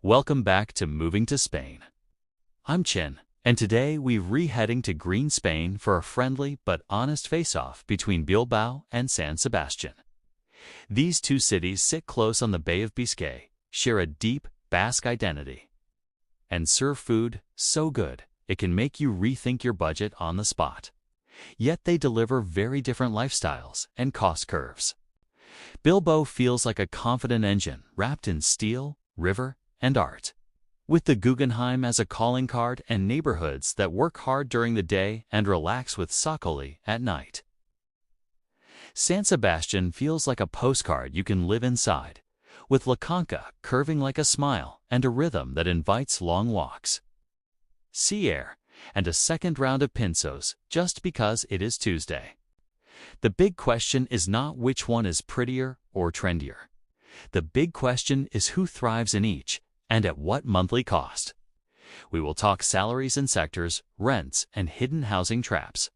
Welcome back to Moving to Spain. I'm Chin, and today we're re-heading to green Spain for a friendly but honest face-off between Bilbao and San Sebastian. These two cities sit close on the Bay of Biscay, share a deep Basque identity, and serve food so good it can make you rethink your budget on the spot. Yet they deliver very different lifestyles and cost curves. Bilbao feels like a confident engine wrapped in steel, river, and art, with the Guggenheim as a calling card and neighborhoods that work hard during the day and relax with Sacoli at night. San Sebastian feels like a postcard you can live inside, with La Conca curving like a smile and a rhythm that invites long walks, sea air, and a second round of pinzos just because it is Tuesday. The big question is not which one is prettier or trendier. The big question is who thrives in each, and at what monthly cost. We will talk salaries and sectors, rents and hidden housing traps,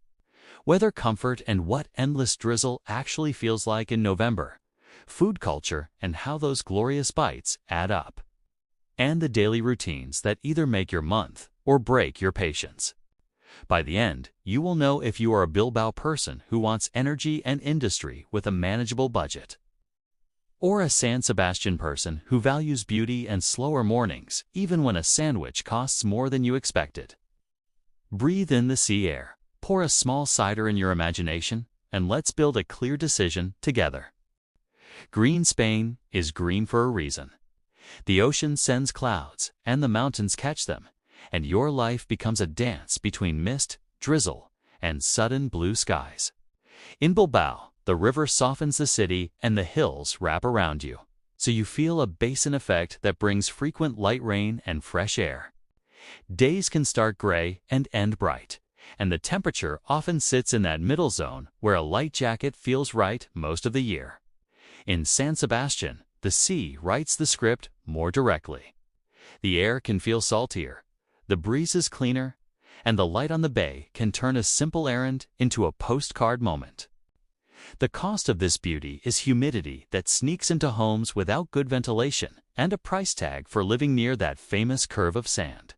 weather comfort and what endless drizzle actually feels like in November, food culture and how those glorious bites add up, and the daily routines that either make your month or break your patience. By the end, you will know if you are a Bilbao person who wants energy and industry with a manageable budget, or a San Sebastian person who values beauty and slower mornings even when a sandwich costs more than you expected. Breathe in the sea air, pour a small cider in your imagination, and let's build a clear decision together. Green Spain is green for a reason. The ocean sends clouds, and the mountains catch them, and your life becomes a dance between mist, drizzle, and sudden blue skies. In Bilbao, the river softens the city and the hills wrap around you, so you feel a basin effect that brings frequent light rain and fresh air. Days can start gray and end bright, and the temperature often sits in that middle zone where a light jacket feels right most of the year. In San Sebastian, the sea writes the script more directly. The air can feel saltier, the breeze is cleaner, and the light on the bay can turn a simple errand into a postcard moment. The cost of this beauty is humidity that sneaks into homes without good ventilation and a price tag for living near that famous curve of sand.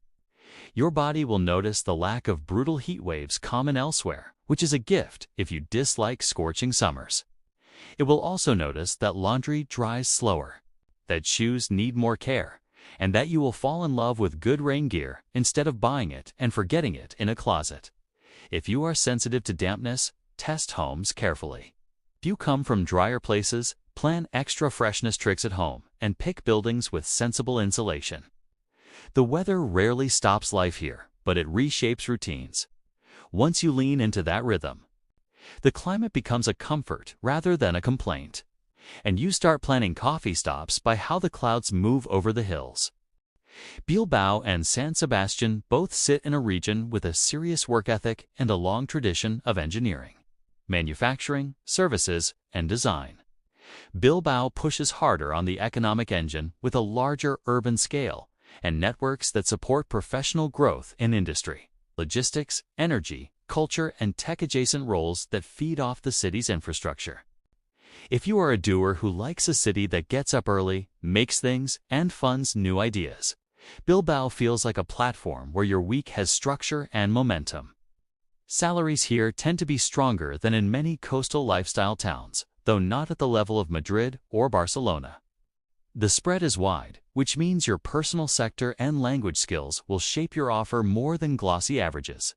Your body will notice the lack of brutal heat waves common elsewhere, which is a gift if you dislike scorching summers. It will also notice that laundry dries slower, that shoes need more care, and that you will fall in love with good rain gear instead of buying it and forgetting it in a closet. If you are sensitive to dampness, test homes carefully. If you come from drier places, plan extra freshness tricks at home and pick buildings with sensible insulation. The weather rarely stops life here, but it reshapes routines. Once you lean into that rhythm, the climate becomes a comfort rather than a complaint, and you start planning coffee stops by how the clouds move over the hills. Bilbao and San Sebastian both sit in a region with a serious work ethic and a long tradition of engineering, manufacturing, services, and design. Bilbao pushes harder on the economic engine with a larger urban scale and networks that support professional growth in industry, logistics, energy, culture, and tech-adjacent roles that feed off the city's infrastructure. If you are a doer who likes a city that gets up early, makes things, and funds new ideas, Bilbao feels like a platform where your week has structure and momentum. Salaries here tend to be stronger than in many coastal lifestyle towns, though not at the level of Madrid or Barcelona. The spread is wide, which means your personal sector and language skills will shape your offer more than glossy averages.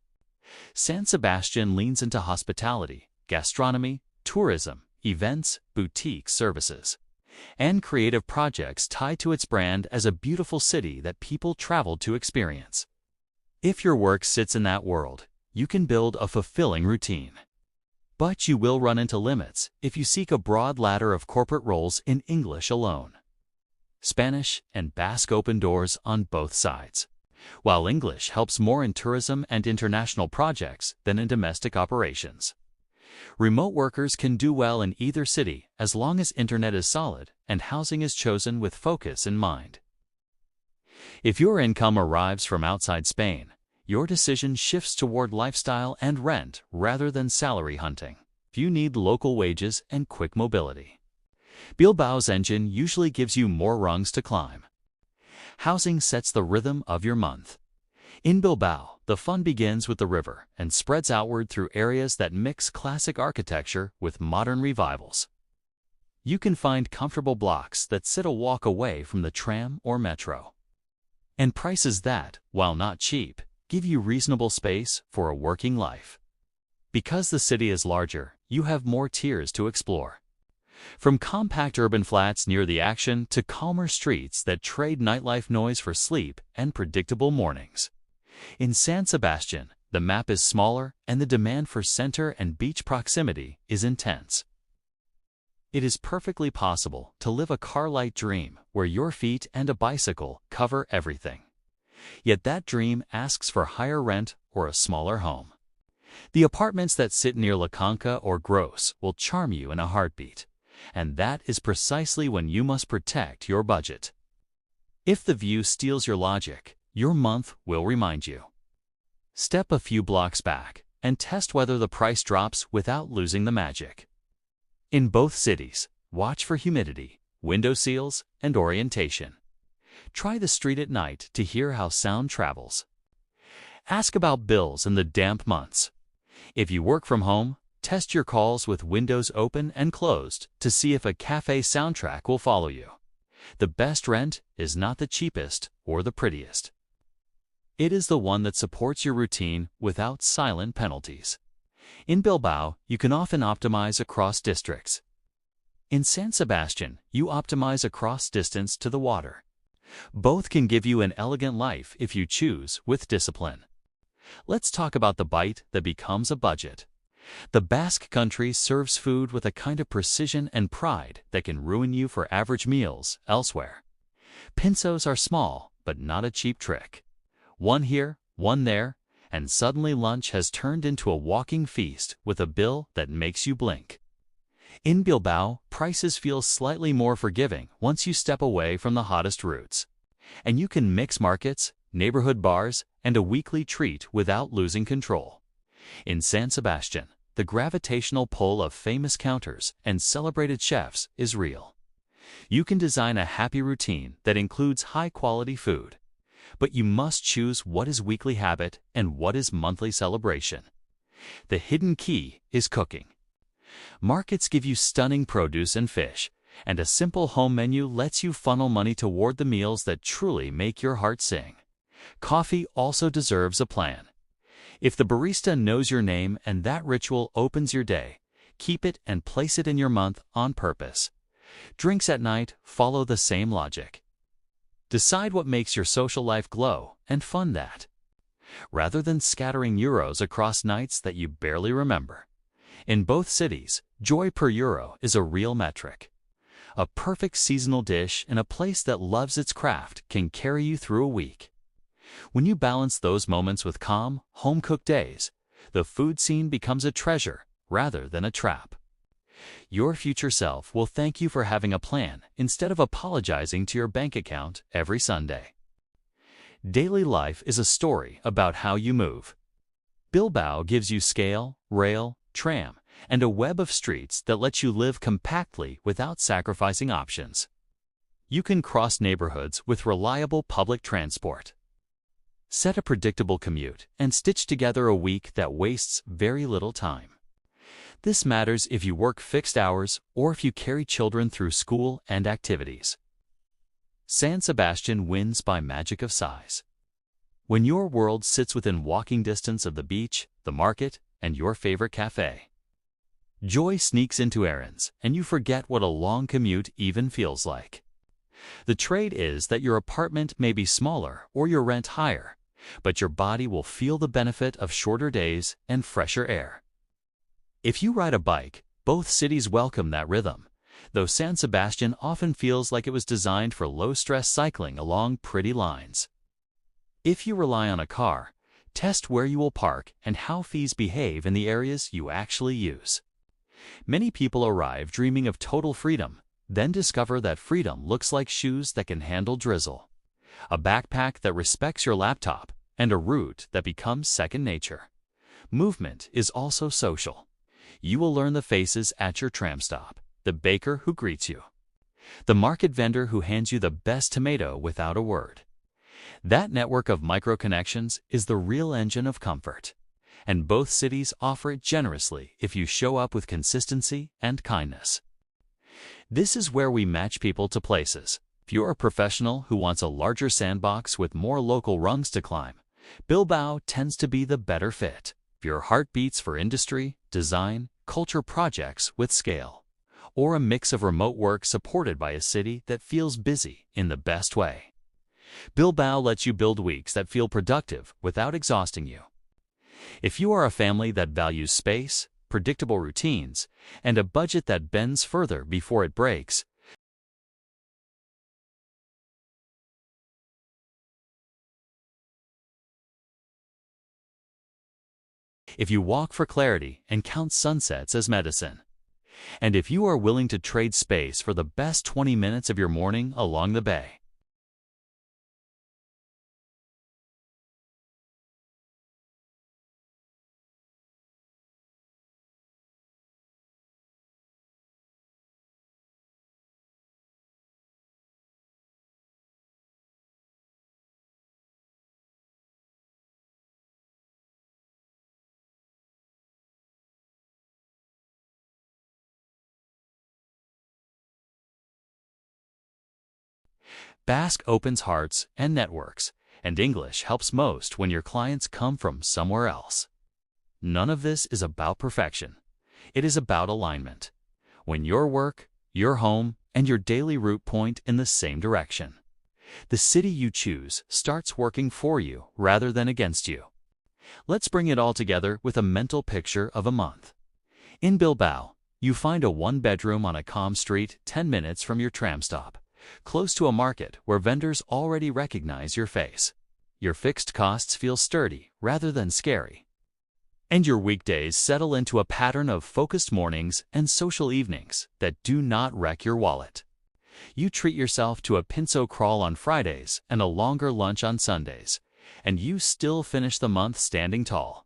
San Sebastian leans into hospitality, gastronomy, tourism, events, boutique services, and creative projects tied to its brand as a beautiful city that people travel to experience. If your work sits in that world, you can build a fulfilling routine. But you will run into limits if you seek a broad ladder of corporate roles in English alone. Spanish and Basque open doors on both sides, while English helps more in tourism and international projects than in domestic operations. Remote workers can do well in either city as long as internet is solid and housing is chosen with focus in mind. If your income arrives from outside Spain, your decision shifts toward lifestyle and rent rather than salary hunting. If you need local wages and quick mobility, Bilbao's engine usually gives you more rungs to climb. housing sets the rhythm of your month. In Bilbao, the fun begins with the river and spreads outward through areas that mix classic architecture with modern revivals. You can find comfortable blocks that sit a walk away from the tram or metro. And prices that, while not cheap, give you reasonable space for a working life. Because the city is larger, you have more tiers to explore. From compact urban flats near the action to calmer streets that trade nightlife noise for sleep and predictable mornings. In San Sebastián, the map is smaller and the demand for center and beach proximity is intense. It is perfectly possible to live a car-light dream where your feet and a bicycle cover everything. Yet that dream asks for higher rent or a smaller home. The apartments that sit near La Conca or Gross will charm you in a heartbeat, and that is precisely when you must protect your budget. If the view steals your logic, your month will remind you. Step a few blocks back and test whether the price drops without losing the magic. In both cities, watch for humidity, window seals, and orientation. Try the street at night to hear how sound travels. Ask about bills in the damp months. If you work from home, test your calls with windows open and closed to see if a cafe soundtrack will follow you. The best rent is not the cheapest or the prettiest. It is the one that supports your routine without silent penalties. In Bilbao, you can often optimize across districts. In San Sebastián, you optimize across distance to the water. Both can give you an elegant life if you choose with discipline. Let's talk about the bite that becomes a budget. The Basque Country serves food with a kind of precision and pride that can ruin you for average meals elsewhere. Pinzos are small, but not a cheap trick. One here, one there, and suddenly lunch has turned into a walking feast with a bill that makes you blink. In Bilbao, prices feel slightly more forgiving once you step away from the hottest routes. And you can mix markets, neighborhood bars, and a weekly treat without losing control. In San Sebastián, the gravitational pull of famous counters and celebrated chefs is real. You can design a happy routine that includes high-quality food. But you must choose what is weekly habit and what is monthly celebration. The hidden key is cooking. Markets give you stunning produce and fish, and a simple home menu lets you funnel money toward the meals that truly make your heart sing. Coffee also deserves a plan. If the barista knows your name and that ritual opens your day, keep it and place it in your month on purpose. Drinks at night follow the same logic. Decide what makes your social life glow and fund that, rather than scattering euros across nights that you barely remember. In both cities, joy per euro is a real metric. A perfect seasonal dish in a place that loves its craft can carry you through a week. When you balance those moments with calm, home-cooked days, the food scene becomes a treasure rather than a trap. Your future self will thank you for having a plan instead of apologizing to your bank account every Sunday. Daily life is a story about how you move. Bilbao gives you scale, rail, tram, and a web of streets that lets you live compactly without sacrificing options. You can cross neighborhoods with reliable public transport. Set a predictable commute and stitch together a week that wastes very little time. This matters if you work fixed hours or if you carry children through school and activities. San Sebastián wins by magic of size. When your world sits within walking distance of the beach, the market, and your favorite cafe. Joy sneaks into errands, and you forget what a long commute even feels like. The trade is that your apartment may be smaller or your rent higher, but your body will feel the benefit of shorter days and fresher air. If you ride a bike, both cities welcome that rhythm, though San Sebastián often feels like it was designed for low-stress cycling along pretty lines. If you rely on a car, test where you will park and how fees behave in the areas you actually use. Many people arrive dreaming of total freedom, then discover that freedom looks like shoes that can handle drizzle, a backpack that respects your laptop, and a route that becomes second nature. Movement is also social. You will learn the faces at your tram stop, the baker who greets you, the market vendor who hands you the best tomato without a word, That network of micro-connections is the real engine of comfort, and both cities offer it generously if you show up with consistency and kindness. This is where we match people to places. If you're a professional who wants a larger sandbox with more local rungs to climb, Bilbao tends to be the better fit. If your heart beats for industry, design, culture projects with scale, or a mix of remote work supported by a city that feels busy in the best way, Bilbao lets you build weeks that feel productive without exhausting you. If you are a family that values space, predictable routines, and a budget that bends further before it breaks, if you walk for clarity and count sunsets as medicine, and if you are willing to trade space for the best 20 minutes of your morning along the bay. Basque opens hearts and networks, and English helps most when your clients come from somewhere else. None of this is about perfection. It is about alignment. When your work, your home, and your daily route point in the same direction, the city you choose starts working for you rather than against you. Let's bring it all together with a mental picture of a month. In Bilbao, you find a one-bedroom on a calm street 10 minutes from your tram stop, close to a market where vendors already recognize your face. Your fixed costs feel sturdy rather than scary, and your weekdays settle into a pattern of focused mornings and social evenings that do not wreck your wallet. You treat yourself to a pinso crawl on Fridays and a longer lunch on Sundays, and you still finish the month standing tall.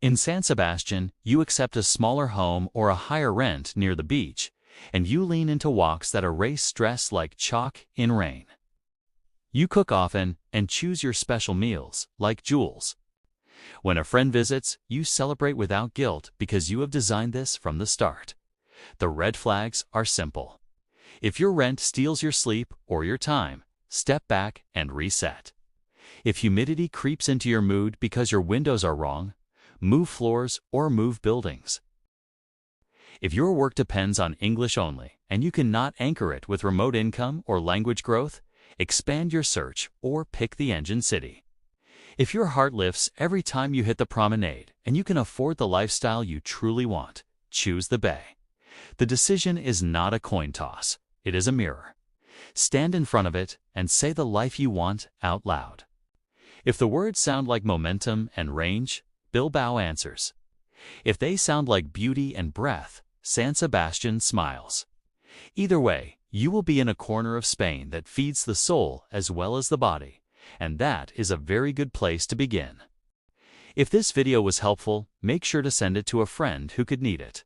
In San Sebastián, you accept a smaller home or a higher rent near the beach, and you lean into walks that erase stress like chalk in rain. You cook often and choose your special meals, like jewels. When a friend visits, you celebrate without guilt because you have designed this from the start. The red flags are simple. If your rent steals your sleep or your time, step back and reset. If humidity creeps into your mood because your windows are wrong, move floors or move buildings. If your work depends on English only and you cannot anchor it with remote income or language growth, expand your search or pick the engine city. If your heart lifts every time you hit the promenade and you can afford the lifestyle you truly want, choose the Bay. The decision is not a coin toss, it is a mirror. Stand in front of it and say the life you want out loud. If the words sound like momentum and range, Bilbao answers. If they sound like beauty and breath, San Sebastián smiles. Either way, you will be in a corner of Spain that feeds the soul as well as the body, and that is a very good place to begin. If this video was helpful, make sure to send it to a friend who could need it.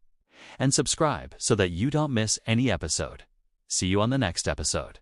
And subscribe so that you don't miss any episode. See you on the next episode.